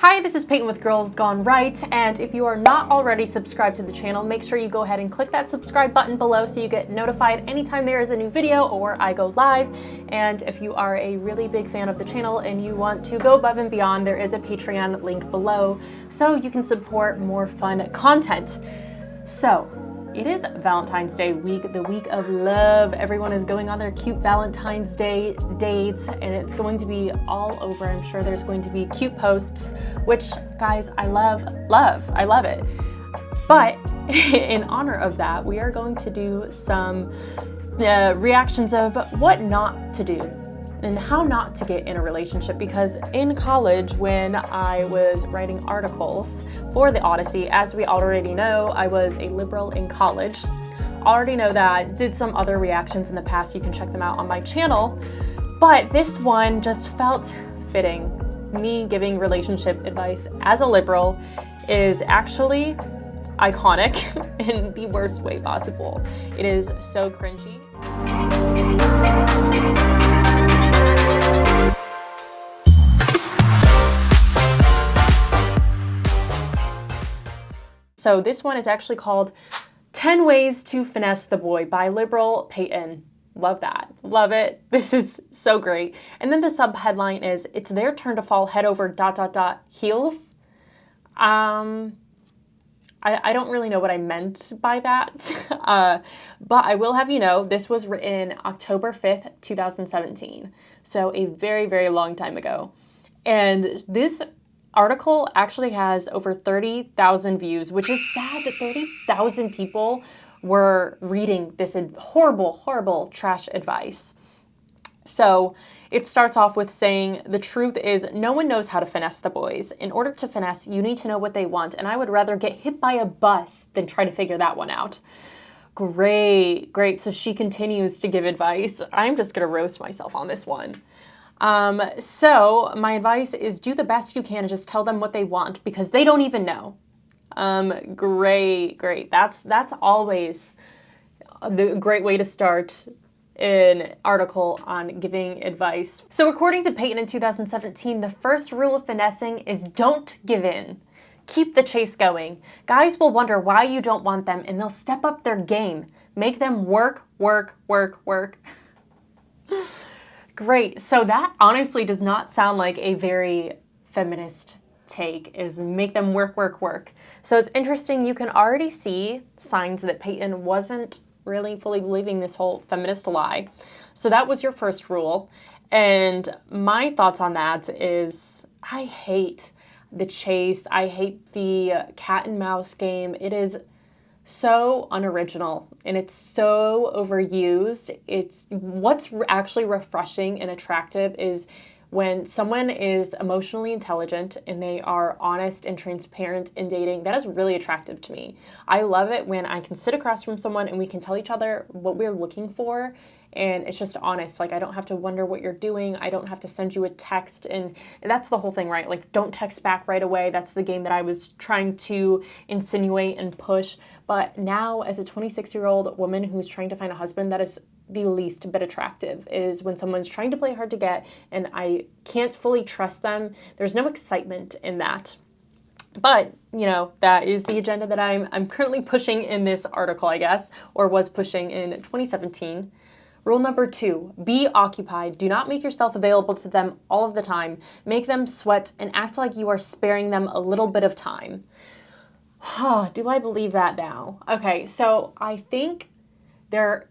Hi, this is Peyton with Girls Gone Right, and if you are not already subscribed to the channel, make sure you go ahead and click that subscribe button below so you get notified anytime there is a new video or I go live. And if you are a really big fan of the channel and you want to go above and beyond, there is a Patreon link below so you can support more fun content. So, it is Valentine's Day week, the week of love. Everyone is going on their cute Valentine's Day dates, and it's going to be all over. I'm sure there's going to be cute posts, which, guys, I love. I love it. But in honor of that, we are going to do some reactions of what not to do and how not to get in a relationship, because in college, when I was writing articles for the Odyssey, as we already know, I was a liberal in college. Already know that. Did some other reactions in the past. You can check them out on my channel. But this one just felt fitting. Me giving relationship advice as a liberal is actually iconic in the worst way possible. It is so cringy. So this one is actually called 10 Ways to Finesse the Boy by liberal Peyton. Love that. Love it. This is so great. And then the subheadline is, it's their turn to fall head over ... heels. I don't really know what I meant by that. But I will have you know, this was written October 5th, 2017. So a very, very long time ago. And this article actually has over 30,000 views, which is sad that 30,000 people were reading this horrible, horrible trash advice. So it starts off with saying, the truth is no one knows how to finesse the boys. In order to finesse, you need to know what they want, and I would rather get hit by a bus than try to figure that one out. Great. So she continues to give advice. I'm just going to roast myself on this one. So my advice is do the best you can and just tell them what they want, because they don't even know. Great. That's always the great way to start an article on giving advice. So according to Peyton in 2017, the first rule of finessing is don't give in. Keep the chase going. Guys will wonder why you don't want them, and they'll step up their game. Make them work. Great. So that honestly does not sound like a very feminist take, is make them work. So it's interesting. You can already see signs that Peyton wasn't really fully believing this whole feminist lie. So that was your first rule. And my thoughts on that is I hate the chase. I hate the cat and mouse game. It is so unoriginal and it's so overused. It's what's actually refreshing and attractive is when someone is emotionally intelligent and they are honest and transparent in dating. That is really attractive to me. I love it when I can sit across from someone and we can tell each other what we're looking for, and it's just honest. Like, I don't have to wonder what you're doing. I don't have to send you a text. And that's the whole thing, right? Like, don't text back right away. That's the game that I was trying to insinuate and push. But now, as a 26-year-old woman who's trying to find a husband, that is the least bit attractive, is when someone's trying to play hard to get and I can't fully trust them. There's no excitement in that. But, you know, that is the agenda that I'm currently pushing in this article, I guess, or was pushing in 2017. Rule number 2, be occupied. Do not make yourself available to them all of the time. Make them sweat and act like you are sparing them a little bit of time. Do I believe that now? Okay, so I think there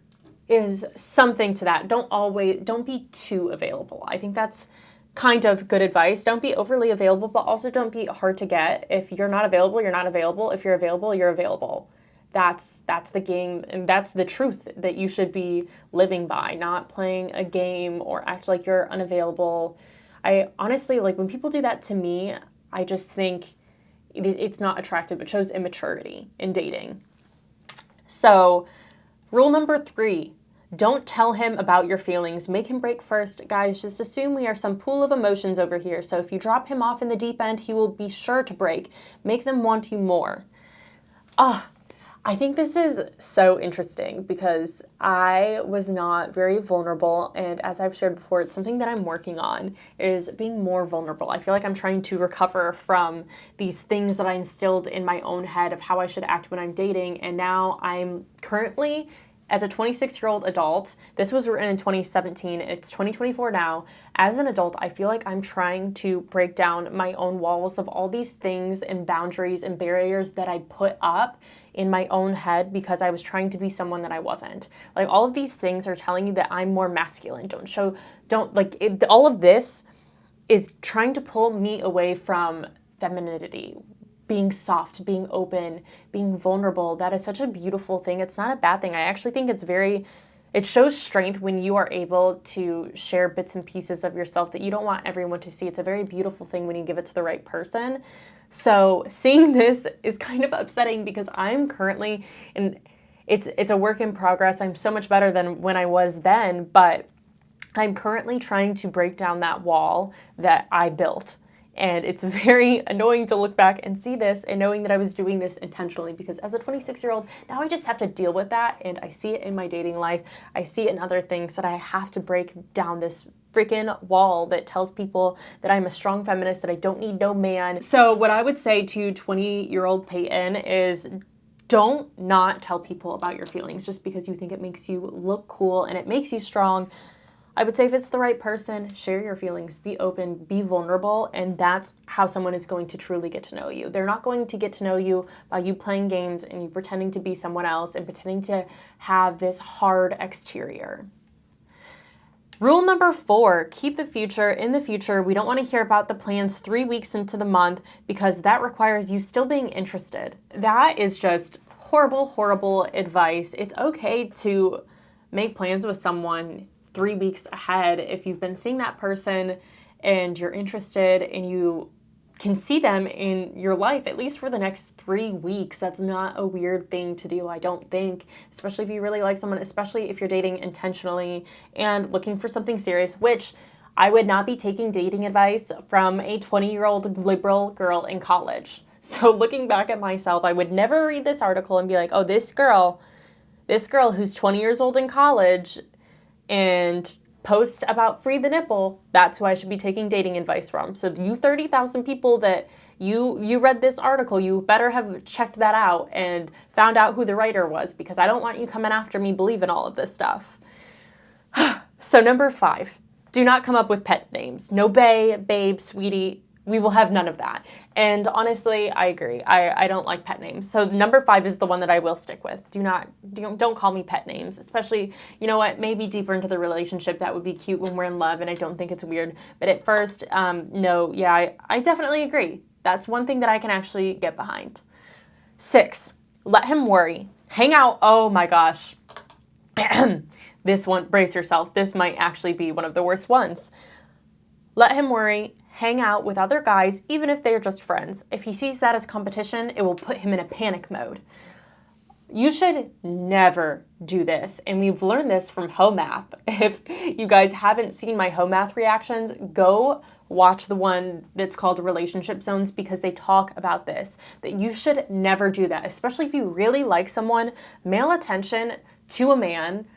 is something to that. Don't be too available. I think that's kind of good advice. Don't be overly available, but also don't be hard to get. If you're not available, you're not available. If you're available, you're available. That's the game, and that's the truth that you should be living by, not playing a game or act like you're unavailable. I honestly, like, when people do that to me, I just think it's not attractive. It shows immaturity in dating. So, rule number 3, don't tell him about your feelings. Make him break first. Guys, just assume we are some pool of emotions over here. So if you drop him off in the deep end, he will be sure to break. Make them want you more. I think this is so interesting because I was not very vulnerable, and as I've shared before, it's something that I'm working on, is being more vulnerable. I feel like I'm trying to recover from these things that I instilled in my own head of how I should act when I'm dating, and now I'm currently, as a 26-year-old adult, this was written in 2017, it's 2024 now. As an adult, I feel like I'm trying to break down my own walls of all these things and boundaries and barriers that I put up in my own head because I was trying to be someone that I wasn't. Like, all of these things are telling you that I'm more masculine. All of this is trying to pull me away from femininity, being soft, being open, being vulnerable. That is such a beautiful thing. It's not a bad thing. I actually think it shows strength when you are able to share bits and pieces of yourself that you don't want everyone to see. It's a very beautiful thing when you give it to the right person. So seeing this is kind of upsetting because I'm currently it's a work in progress. I'm so much better than when I was then, but I'm currently trying to break down that wall that I built. And it's very annoying to look back and see this and knowing that I was doing this intentionally, because as a 26-year-old, now I just have to deal with that. And I see it in my dating life. I see it in other things that I have to break down this freaking wall that tells people that I'm a strong feminist, that I don't need no man. So what I would say to 20-year-old Peyton is, don't not tell people about your feelings just because you think it makes you look cool and it makes you strong. I would say if it's the right person, share your feelings, be open, be vulnerable, and that's how someone is going to truly get to know you. They're not going to get to know you by you playing games and you pretending to be someone else and pretending to have this hard exterior. Rule number 4, keep the future in the future. We don't want to hear about the plans 3 weeks into the month because that requires you still being interested. That is just horrible, horrible advice. It's okay to make plans with someone 3 weeks ahead if you've been seeing that person and you're interested and you can see them in your life at least for the next 3 weeks. That's not a weird thing to do, I don't think, especially if you really like someone, especially if you're dating intentionally and looking for something serious, which I would not be taking dating advice from a 20-year-old liberal girl in college. So looking back at myself, I would never read this article and be like, oh, this girl who's 20 years old in college and post about free the nipple, that's who I should be taking dating advice from. So you 30,000 people that you read this article, you better have checked that out and found out who the writer was, because I don't want you coming after me believing all of this stuff. So number 5, do not come up with pet names. No bae, babe, sweetie. We will have none of that. And honestly, I agree. I don't like pet names. So number 5 is the one that I will stick with. Don't call me pet names, especially, you know what, maybe deeper into the relationship, that would be cute when we're in love and I don't think it's weird. But at first, no, yeah, I definitely agree. That's one thing that I can actually get behind. 6, let him worry. Hang out. Oh my gosh. This one, brace yourself. This might actually be one of the worst ones. Let him worry. Hang out with other guys, even if they're just friends. If he sees that as competition, it will put him in a panic mode. You should never do this, and we've learned this from home math. If you guys haven't seen my home math reactions, go watch the one that's called Relationship Zones, because they talk about this, that you should never do that, especially if you really like someone. Male attention to a man,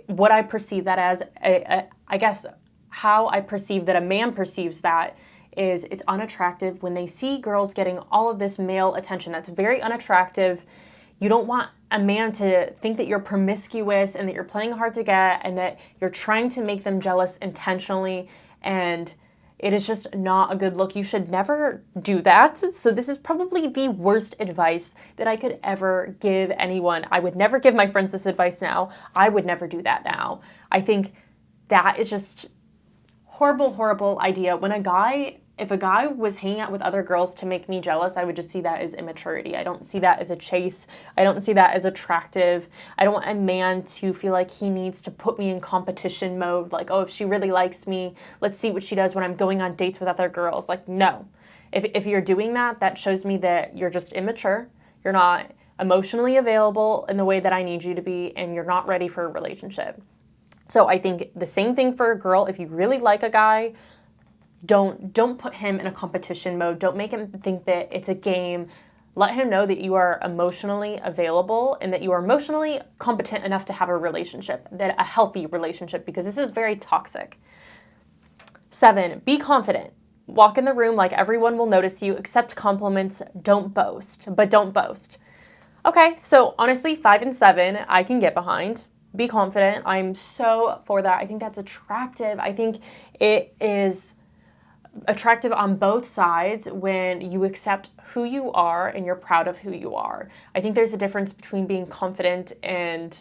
what I perceive that as, I guess how I perceive that a man perceives that is, it's unattractive when they see girls getting all of this male attention. That's very unattractive. You don't want a man to think that you're promiscuous and that you're playing hard to get and that you're trying to make them jealous intentionally, and it is just not a good look. You should never do that. So this is probably the worst advice that I could ever give anyone. I would never give my friends this advice now. I would never do that now. I think that is just horrible, horrible idea. If a guy was hanging out with other girls to make me jealous, I would just see that as immaturity. I don't see that as a chase. I don't see that as attractive. I don't want a man to feel like he needs to put me in competition mode. Like, oh, if she really likes me, let's see what she does when I'm going on dates with other girls. Like, no. If you're doing that, that shows me that you're just immature. You're not emotionally available in the way that I need you to be, and you're not ready for a relationship. So I think the same thing for a girl. If you really like a guy, don't put him in a competition mode. Don't make him think that it's a game. Let him know that you are emotionally available and that you are emotionally competent enough to have a relationship, that a healthy relationship, because this is very toxic. 7, be confident. Walk in the room like everyone will notice you, accept compliments, don't boast, but don't boast. Okay, so honestly, 5 and 7, I can get behind. Be confident. I'm so for that. I think that's attractive. I think it is attractive on both sides when you accept who you are and you're proud of who you are. I think there's a difference between being confident and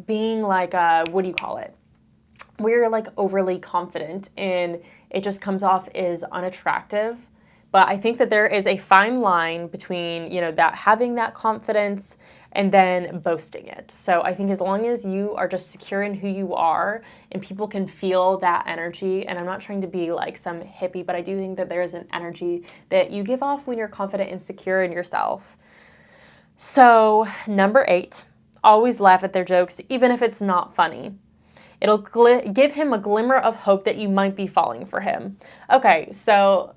being like, what do you call it? We're like overly confident and it just comes off as unattractive. But I think that there is a fine line between, that having that confidence and then boasting it. So I think as long as you are just secure in who you are and people can feel that energy, and I'm not trying to be like some hippie, but I do think that there is an energy that you give off when you're confident and secure in yourself. So number 8, always laugh at their jokes, even if it's not funny. It'll give him a glimmer of hope that you might be falling for him. Okay, so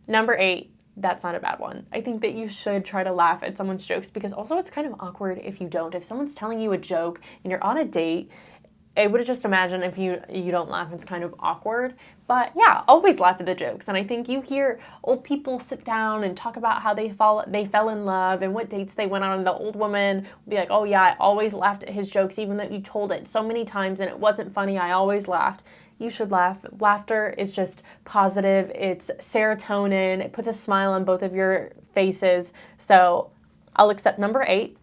number 8, that's not a bad one. I think that you should try to laugh at someone's jokes because also it's kind of awkward if you don't. If someone's telling you a joke and you're on a date, I would just imagine if you don't laugh, it's kind of awkward. But yeah, always laugh at the jokes. And I think you hear old people sit down and talk about how they fell in love and what dates they went on. And the old woman will be like, oh yeah, I always laughed at his jokes, even though you told it so many times and it wasn't funny. I always laughed. You should laugh. Laughter is just positive. It's serotonin. It puts a smile on both of your faces. So I'll accept number 8.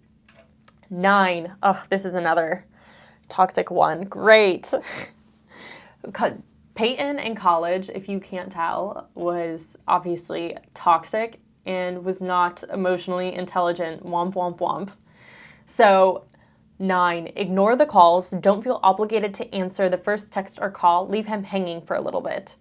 9. Ugh, this is another toxic one. Great. Peyton in college, if you can't tell, was obviously toxic and was not emotionally intelligent. Womp, womp, womp. So 9, ignore the calls. Don't feel obligated to answer the first text or call. Leave him hanging for a little bit.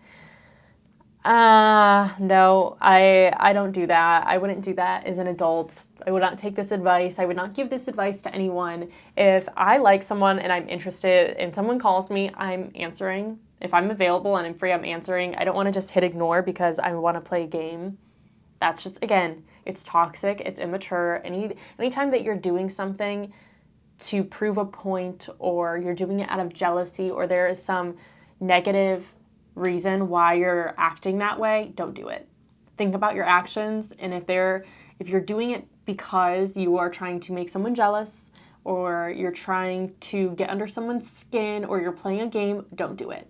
No, I don't do that. I wouldn't do that as an adult. I would not take this advice. I would not give this advice to anyone. If I like someone and I'm interested and someone calls me, I'm answering. If I'm available and I'm free, I'm answering. I don't want to just hit ignore because I want to play a game. That's just, again, it's toxic. It's immature. Anytime that you're doing something to prove a point or you're doing it out of jealousy or there is some negative reason why you're acting that way, don't do it. Think about your actions, and if you're doing it because you are trying to make someone jealous or you're trying to get under someone's skin or you're playing a game, don't do it.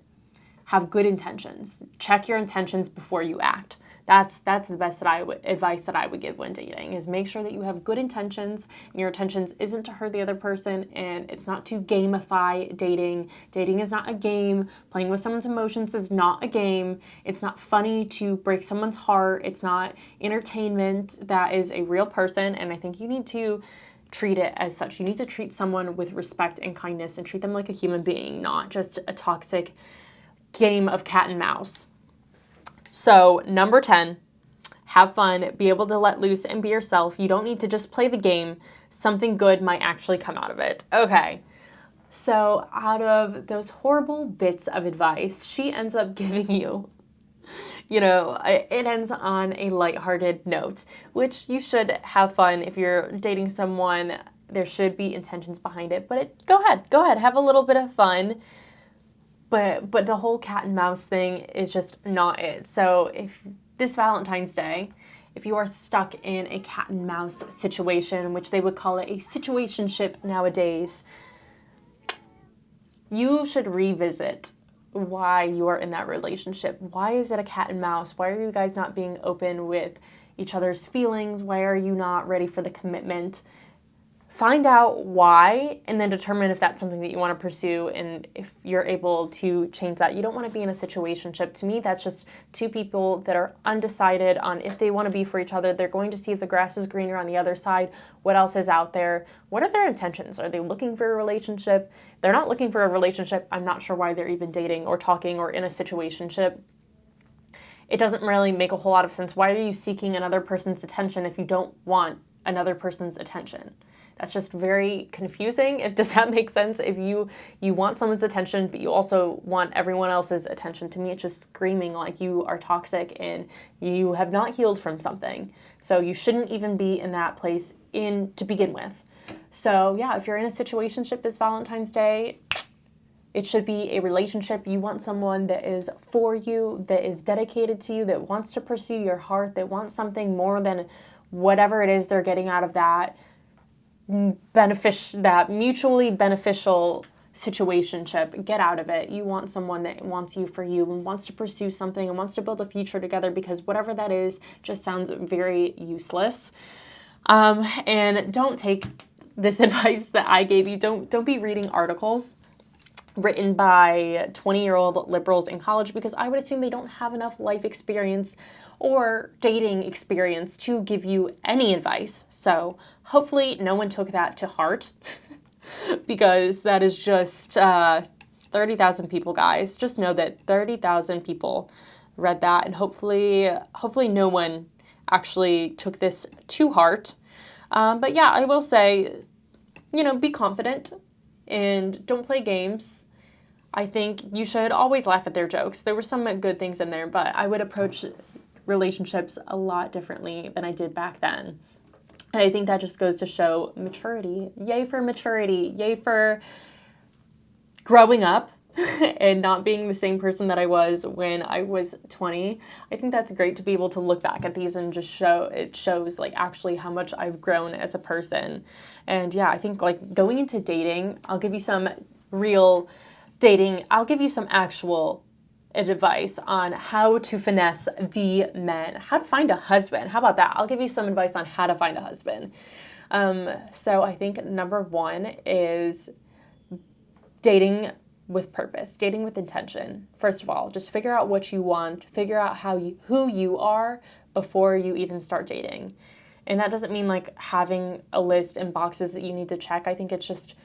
Have good intentions. Check your intentions before you act. That's the best advice that I would give when dating is make sure that you have good intentions and your intentions isn't to hurt the other person and it's not to gamify dating. Dating is not a game. Playing with someone's emotions is not a game. It's not funny to break someone's heart. It's not entertainment. That is a real person, and I think you need to treat it as such. You need to treat someone with respect and kindness and treat them like a human being, not just a toxic game of cat and mouse. So number 10, have fun, be able to let loose and be yourself. You don't need to just play the game. Something good might actually come out of it. Okay, so out of those horrible bits of advice, she ends up giving you, it ends on a lighthearted note, which you should have fun if you're dating someone. There should be intentions behind it, but go ahead, have a little bit of fun. But the whole cat and mouse thing is just not it. So if this Valentine's Day, if you are stuck in a cat and mouse situation, which they would call it a situationship nowadays, you should revisit why you are in that relationship. Why is it a cat and mouse? Why are you guys not being open with each other's feelings? Why are you not ready for the commitment? Find out why and then determine if that's something that you want to pursue and if you're able to change that. You don't want to be in a situationship. To me, that's just two people that are undecided on if they want to be for each other. They're going to see if the grass is greener on the other side. What else is out there? What are their intentions? Are they looking for a relationship? If they're not looking for a relationship, I'm not sure why they're even dating or talking or in a situationship. It doesn't really make a whole lot of sense. Why are you seeking another person's attention if you don't want another person's attention? That's just very confusing. Does that make sense? If you want someone's attention, but you also want everyone else's attention, to me it's just screaming like you are toxic and you have not healed from something. So you shouldn't even be in that place to begin with. So yeah, if you're in a situationship this Valentine's Day, it should be a relationship. You want someone that is for you, that is dedicated to you, that wants to pursue your heart, that wants something more than whatever it is they're getting out of that mutually beneficial situationship. Get out of it. You want someone that wants you for you and wants to pursue something and wants to build a future together, because whatever that is just sounds very useless. And don't take this advice that I gave you. Don't be reading articles written by 20-year-old liberals in college, because I would assume they don't have enough life experience or dating experience to give you any advice. So hopefully no one took that to heart because that is just 30,000 people, guys. Just know that 30,000 people read that, and hopefully no one actually took this to heart. But yeah, I will say, be confident and don't play games. I think you should always laugh at their jokes. There were some good things in there, but I would approach relationships a lot differently than I did back then. And I think that just goes to show maturity. Yay for maturity. Yay for growing up and not being the same person that I was when I was 20. I think that's great to be able to look back at these and just shows like actually how much I've grown as a person. And yeah, I think like going into dating, I'll give you some actual advice on how to finesse the men, how to find a husband. How about that? I'll give you some advice on how to find a husband. So I think number one is dating with purpose, dating with intention. First of all, just figure out what you want, figure out who you are before you even start dating. And that doesn't mean like having a list and boxes that you need to check. I think it's just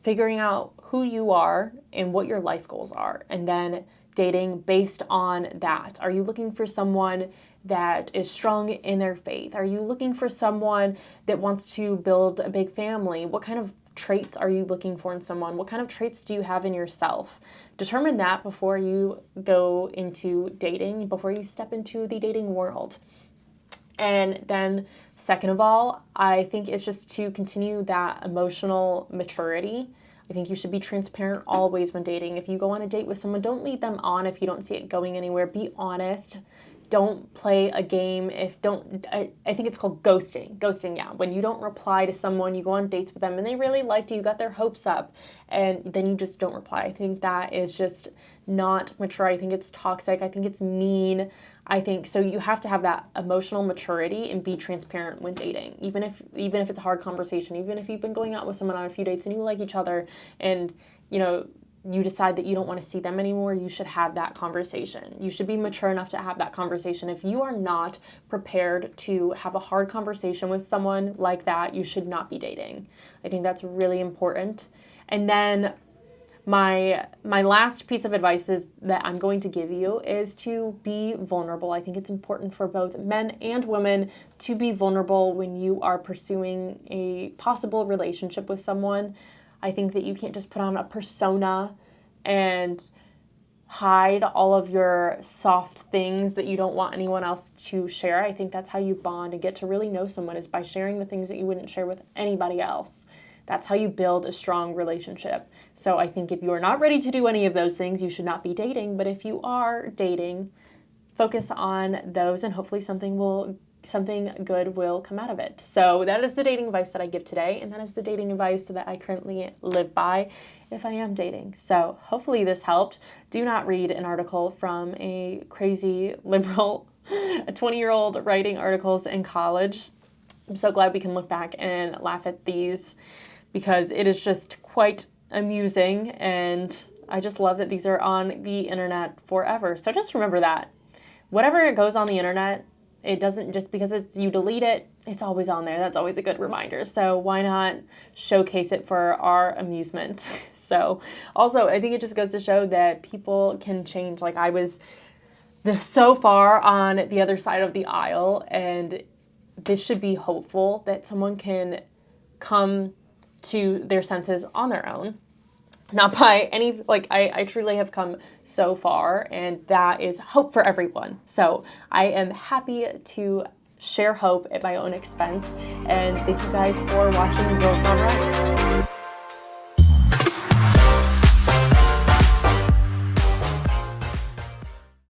figuring out who you are and what your life goals are, and then dating based on that. Are you looking for someone that is strong in their faith? Are you looking for someone that wants to build a big family? What kind of traits are you looking for in someone? What kind of traits do you have in yourself? Determine that before you go into dating, before you step into the dating world. And then second of all, I think it's just to continue that emotional maturity. I think you should be transparent always when dating. If you go on a date with someone, don't lead them on if you don't see it going anywhere. Be honest. Don't play a game. I think it's called ghosting. Ghosting, yeah. When you don't reply to someone, you go on dates with them and they really liked you, got their hopes up, and then you just don't reply. I think that is just not mature. I think it's toxic. I think it's mean. I think so you have to have that emotional maturity and be transparent when dating. Even if it's a hard conversation, even if you've been going out with someone on a few dates and you like each other and, you decide that you don't want to see them anymore, you should have that conversation. You should be mature enough to have that conversation. If you are not prepared to have a hard conversation with someone like that, you should not be dating. I think that's really important. And then my last piece of advice that I'm going to give you is to be vulnerable. I think it's important for both men and women to be vulnerable when you are pursuing a possible relationship with someone. I think that you can't just put on a persona and hide all of your soft things that you don't want anyone else to share. I think that's how you bond and get to really know someone, is by sharing the things that you wouldn't share with anybody else. That's how you build a strong relationship. So I think if you are not ready to do any of those things, you should not be dating. But if you are dating, focus on those and hopefully something good will come out of it. So that is the dating advice that I give today, and that is the dating advice that I currently live by if I am dating. So hopefully this helped. Do not read an article from a crazy liberal, a 20-year-old writing articles in college. I'm so glad we can look back and laugh at these because it is just quite amusing, and I just love that these are on the internet forever. So just remember that. Whatever goes on the internet, it doesn't, just because you delete it, it's always on there. That's always a good reminder. So why not showcase it for our amusement? So also, I think it just goes to show that people can change. Like, I was so far on the other side of the aisle, and this should be hopeful that someone can come to their senses on their own. Not by any, like, I truly have come so far, and that is hope for everyone. So I am happy to share hope at my own expense, and thank you guys for watching Girls Gone Right.